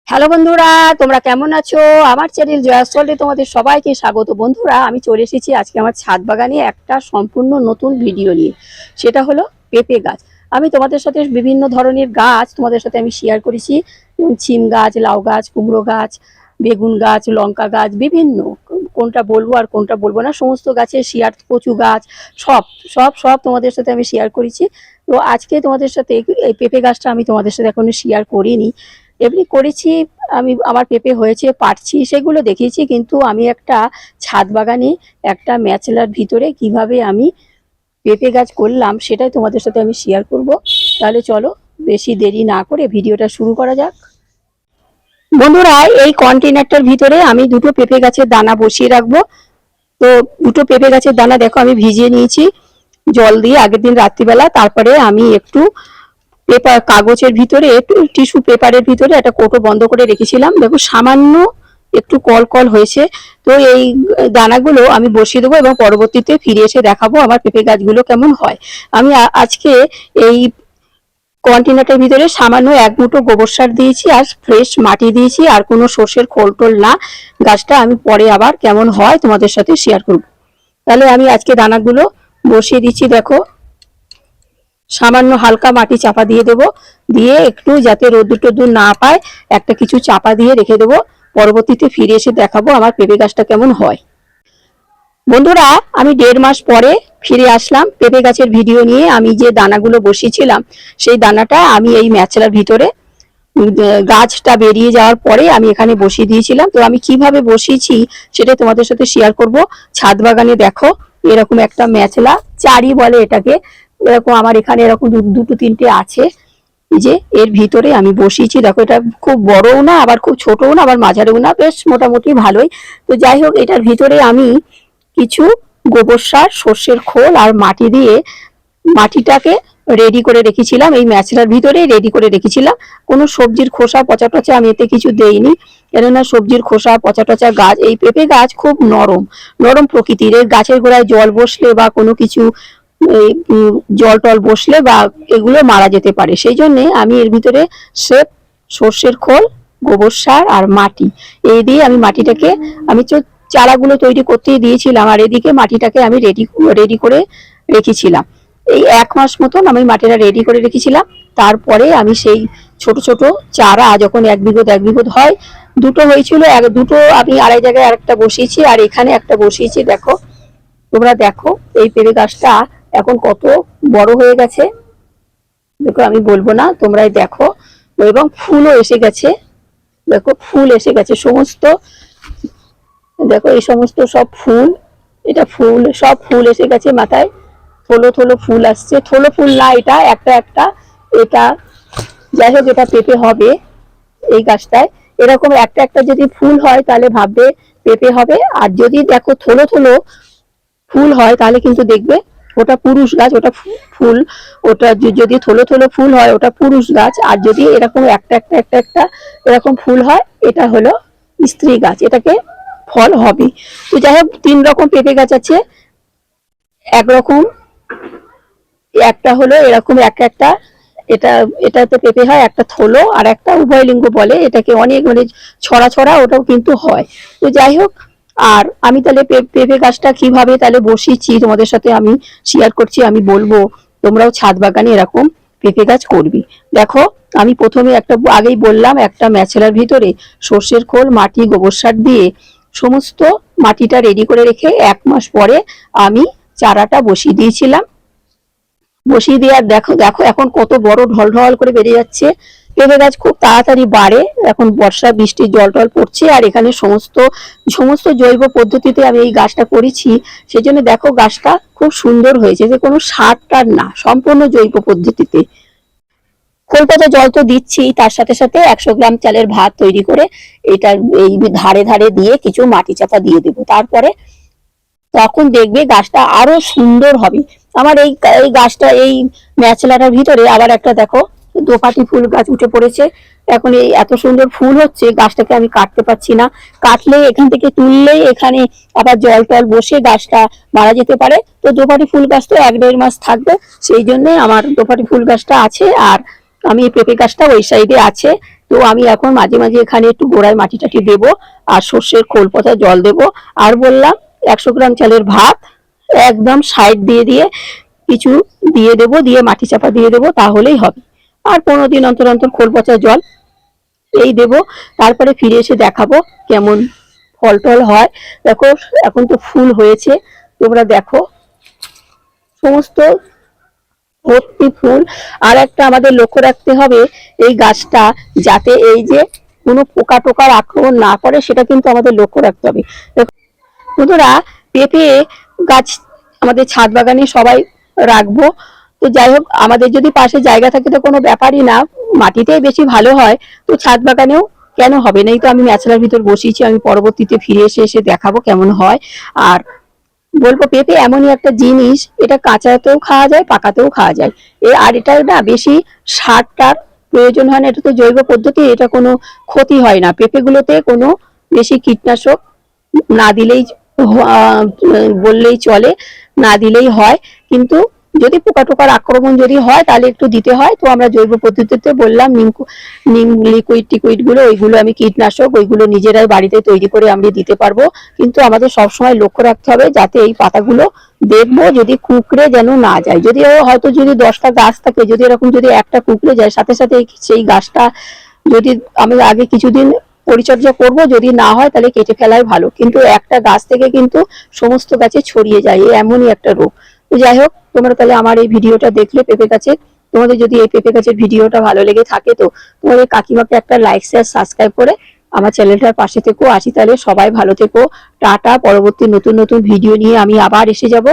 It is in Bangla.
হ্যালো বন্ধুরা, তোমরা কেমন আছো? আমার চ্যানেল জয়াস ওয়ার্ল্ডে তোমাদের সবাইকে স্বাগত। বন্ধুরা, আমি চলে এসেছি আজকে আমার ছাদ বাগানে একটা সম্পূর্ণ নতুন ভিডিও নিয়ে। সেটা হলো পেঁপে গাছ। আমি তোমাদের সাথে বিভিন্ন ধরনের গাছ তোমাদের সাথে আমি শেয়ার করেছি, যেমন সিম গাছ, লাউ গাছ, কুমড়ো গাছ, বেগুন গাছ, লঙ্কা গাছ, বিভিন্ন কোনটা বলবো আর কোনটা বলবো না, সমস্ত গাছের শেয়ার, কচু গাছ, সব সব সব তোমাদের সাথে আমি শেয়ার করেছি। তো আজকে তোমাদের সাথে এই পেঁপে গাছটা আমি তোমাদের সাথে এখনো শেয়ার করিনি। এমনি করেছি, আমি আমার পেঁপে হয়েছে পারছি সেগুলো দেখিয়েছি, কিন্তু আমি একটা ছাদ বাগানে একটা ম্যাচেলার ভিতরে কিভাবে আমি পেঁপে গাছ করলাম সেটাই তোমাদের সাথে আমি শেয়ার করব। তাহলে চলো বেশি দেরি না করে ভিডিওটা শুরু করা যাক। বন্ধুরা, এই কন্টেনারটার ভিতরে আমি দুটো পেঁপে গাছের দানা বসিয়ে রাখবো। তো দুটো পেঁপে গাছের দানা দেখো আমি ভিজিয়ে নিয়েছি জল দিয়ে আগের দিন রাত্রিবেলা। তারপরে আমি একটু পেপার কাগজের ভিতরে, টিস্যু পেপারের ভিতরে একটা কৌটো বন্ধ করে রেখেছিলাম। দেখো সামান্য একটু কল কল হয়েছে। তো এই দানাগুলো আমি বসিয়ে দেবো এবং পরবর্তীতে ফিরে এসে দেখাবো আমার পেঁপে গাছগুলো কেমন হয়। আমি আজকে এই কন্টেনারটার ভিতরে সামান্য এক মুঠো গোবর সার দিয়েছি আর ফ্রেশ মাটি দিয়েছি, আর কোনো সর্ষের খোল টোল না। গাছটা আমি পরে আবার কেমন হয় তোমাদের সাথে শেয়ার করব। তাহলে আমি আজকে দানাগুলো বসিয়ে দিচ্ছি। দেখো সামান্য হালকা মাটি চাপা দিয়ে দেবো, দিয়ে একটু যাতে রোদ্দুর টোদ্দুর না পায় একটা কিছু চাপা দিয়ে রেখে দেবো। পরবর্তীতে ফিরে এসে দেখাবো আমার পেঁপে গাছটা কেমন হয়। বন্ধুরা, আমি 1.5 মাস পরে ফিরে আসলাম পেঁপে গাছের ভিডিও নিয়ে। আমি যে দানাগুলো বসিয়েছিলাম সেই দানাটা আমি এই ম্যাচেলার ভিতরে গাছটা বেরিয়ে যাওয়ার পরে আমি এখানে বসিয়ে দিয়েছিলাম। তো আমি কিভাবে বসিয়েছি সেটা তোমাদের সাথে শেয়ার করব। ছাদ বাগানে দেখো এরকম একটা ম্যাচলা, চারি বলে এটাকে, এরকম আমার এখানে এরকম দুটো তিনটে আছে। যে এর ভিতরে আমি বসিয়েছি। দেখো এটা খুব বড়ও না আবার খুব ছোটও না আবার মাঝারিও না, বেশ মোটামুটি ভালোই। তো যাই হোক, এটার ভিতরে আমি কিছু গোবর সার, সর্ষের খোল আর মাটি দিয়ে মাটিটাকে রেডি করে রেখেছিলাম। এই ম্যাচলার ভিতরে রেডি করে রেখেছিলাম। কোনো সবজির খোসা পচা টচা আমি এতে কিছু দেইনি, কেননা সবজির খোসা পচা টচা গাছ, এই পেঁপে গাছ খুব নরম নরম প্রকৃতির। এর গাছের গোড়ায় জল বসলে বা কোনো কিছু জল টল বসলে বা এগুলো মারা যেতে পারে। সেই জন্যে আমি এর ভিতরে স্রেফ সর্ষের খোল, গোবর সার আর মাটি, এই দিয়ে আমি মাটিটাকে, আমি চারাগুলো তৈরি করতে দিয়েছিলাম আর এদিকে মাটিটাকে আমি রেডি করে রেখেছিলাম। এই 1 মাস মতন আমি মাটিটা রেডি করে রেখেছিলাম। তারপরে আমি সেই ছোট ছোট চারা যখন 1 বিঘত হয়, দুটো হয়েছিল, দুটো আমি আড়াই জায়গায় আরেকটা বসিয়েছি আর এখানে একটা বসিয়েছি। দেখো তোমরা দেখো এই পেঁপে গাছটা এখন কত বড় হয়ে গেছে। দেখো আমি বলবো না, তোমরাই দেখো। এবং ফুলও এসে গেছে, দেখো ফুল এসে গেছে সমস্ত। দেখো এই সমস্ত সব ফুল, এটা ফুল, সব ফুল এসে গেছে মাথায়, থলো থলো ফুল আসছে। থলো ফুল না, এটা একটা একটা, এটা যাই হোক এটা পেঁপে হবে এই গাছটায়। এরকম একটা একটা যদি ফুল হয় তাহলে ভাববে পেঁপে হবে। আর যদি দেখো থলো থলো ফুল হয় তাহলে কিন্তু দেখবে ওটা পুরুষ গাছ, ওটা ফুল, ওটা যদি থলো থলো ফুল হয় ওটা পুরুষ গাছ। আর যদি এরকম একটা একটা একটা একটা এরকম ফুল হয় এটা হলো স্ত্রী গাছ, এটাকে ফল হবে। তো যাই হোক 3 রকম পেঁপে গাছ আছে। একরকম, একটা হলো এরকম একটা একটা, এটা এটাতে পেঁপে হয়, একটা থলো আর একটা উভয়লিঙ্গ বলে এটাকে, অনেক মানে ছড়া ছড়া ওটাও কিন্তু হয়। তো যাই হোক, আর আমি তাহলে পেঁপে গাছটা কিভাবে তাহলে বসিয়েছি তোমাদের সাথে আমি শেয়ার করছি। আমি বলবো তোমরাও ছাদ বাগানে এরকম পেঁপে গাছ করবি। দেখো আমি প্রথমে একটা, আগেই বললাম, একটা ম্যাচেলার ভিতরে সর্ষের খোল, মাটি, গোবর সার দিয়ে সমস্ত মাটিটা রেডি করে রেখে 1 মাস পরে আমি চারাটা বসিয়ে দিয়েছিলাম। বসিয়ে দিয়ে আর দেখো দেখো এখন কত বড় ঢল ঢল করে বেড়ে যাচ্ছে। পেঁপে গাছ খুব তাড়াতাড়ি বাড়ে, এখন বর্ষা বৃষ্টির জল টল পড়ছে আর এখানে সমস্ত সমস্ত জৈব পদ্ধতিতে আমি এই গাছটা করেছি। সেই জন্য দেখো গাছটা খুব সুন্দর হয়েছে, যে কোনো সার টার না, সম্পূর্ণ জৈব পদ্ধতিতে। খোল পচা জল তো দিচ্ছি, তার সাথে সাথে 100 গ্রাম চালের ভাত তৈরি করে এটা এই ধারে ধারে দিয়ে কিছু মাটি চাপা দিয়ে দেবো। তারপরে তখন দেখবে গাছটা আরো সুন্দর হবে। আমার এই গাছটা, এই ম্যাচলাটার ভিতরে আবার একটা দেখো দোপাটি ফুল গাছ উঠে পড়েছে। এখন এই এত সুন্দর ফুল হচ্ছে, গাছটাকে আমি কাটতে পারছি না। কাটলে এখান থেকে তুললেই এখানে আবার জল টল বসে গাছটা মারা যেতে পারে। তো দোপাটি ফুল গাছ তো 1-1.5 মাস থাকবে, সেই জন্য আমার দোপাটি ফুল গাছটা আছে। আর আমি এই পেঁপে গাছটা ওই সাইডে আছে, তো আমি এখন মাঝে মাঝে এখানে একটু গোড়ায় মাটি টাটি দেবো, আর সর্ষের খোল পচা জল দেবো। আর বললাম 100 গ্রাম চালের ভাত একদম সাইড দিয়ে দিয়ে কিছু দিয়ে দেবো, দিয়ে মাটি চাপা দিয়ে দেবো, তাহলেই হবে। আর 15 দিন অন্তর অন্তর খোল পচা জল এই দেবো। তারপরে ফিরে এসে দেখাবো কেমন ফল টল হয়। দেখো এখন তো ফুল হয়েছে, তোমরা দেখো সমস্ত ভর্তি ফুল। আর একটা আমাদের লক্ষ্য রাখতে হবে এই গাছটা যাতে এই যে কোনো পোকা টোকার আক্রমণ না করে, সেটা কিন্তু আমাদের লক্ষ্য রাখতে হবে। বন্ধুরা, পেঁপে গাছ আমাদের ছাদ বাগানে সবাই রাখবো। তো যাই হোক, আমাদের যদি পাশে জায়গা থাকে তো কোনো ব্যাপারই না, মাটিতেই বেশি ভালো হয়। তো ছাদ বাগানেও কেন হবে না, এই তো আমি ম্যাচলার ভিতর বসিয়েছি, আমি পরবর্তীতে ফিরে এসে এসে দেখাবো কেমন হয়। আর বলবো পেঁপে এমনই একটা জিনিস, এটা কাঁচাতেও খাওয়া যায়, পাকাতেও খাওয়া যায়। আর এটা না বেশি সার টার প্রয়োজন হয় না, এটা তো জৈব পদ্ধতি, এটা কোনো ক্ষতি হয় না। পেঁপেগুলোতে কোনো বেশি কীটনাশক না দিলেই বললেই চলে, না দিলেই হয়। কিন্তু যদি পোকা টোকার আক্রমণ যদি হয় তাহলে একটু দিতে হয়। তো আমরা জৈব পদ্ধতিতে বললাম নিম লিকুইড টিকুইড গুলো, ওইগুলো আমি কীটনাশক ওইগুলো নিজেরাই বাড়িতে তৈরি করে আমরা দিতে পারবো। কিন্তু আমাদের সবসময় লক্ষ্য রাখতে হবে যাতে এই পাতাগুলো দেখবো যদি কুকড়ে যেন না যায়। যদি হয়তো যদি 10টা গাছ থাকে, যদি এরকম যদি একটা কুকড়ে যায়, সাথে সাথে সেই গাছটা যদি আমি আগে কিছুদিন পরিচর্যা করব, যদি না হয় তাহলে কেটে ফেলাই ভালো। কিন্তু একটা গাছ থেকে কিন্তু সমস্ত গাছে ছড়িয়ে যায়, এমনই একটা রোগ। তো যাই হোক, তোমরা তাহলে আমার এই ভিডিওটা দেখলে পেঁপে গাছের, তোমাদের যদি এই পেঁপে গাছের ভিডিওটা ভালো লেগে থাকে তো তোমাদের কাকিমাকে একটা লাইক শেয়ার সাবস্ক্রাইব করে আমার চ্যানেলটার পাশে থেকো। আসি তাহলে, সবাই ভালো থেকো, টাটা। পরবর্তী নতুন নতুন ভিডিও নিয়ে আমি আবার এসে যাব।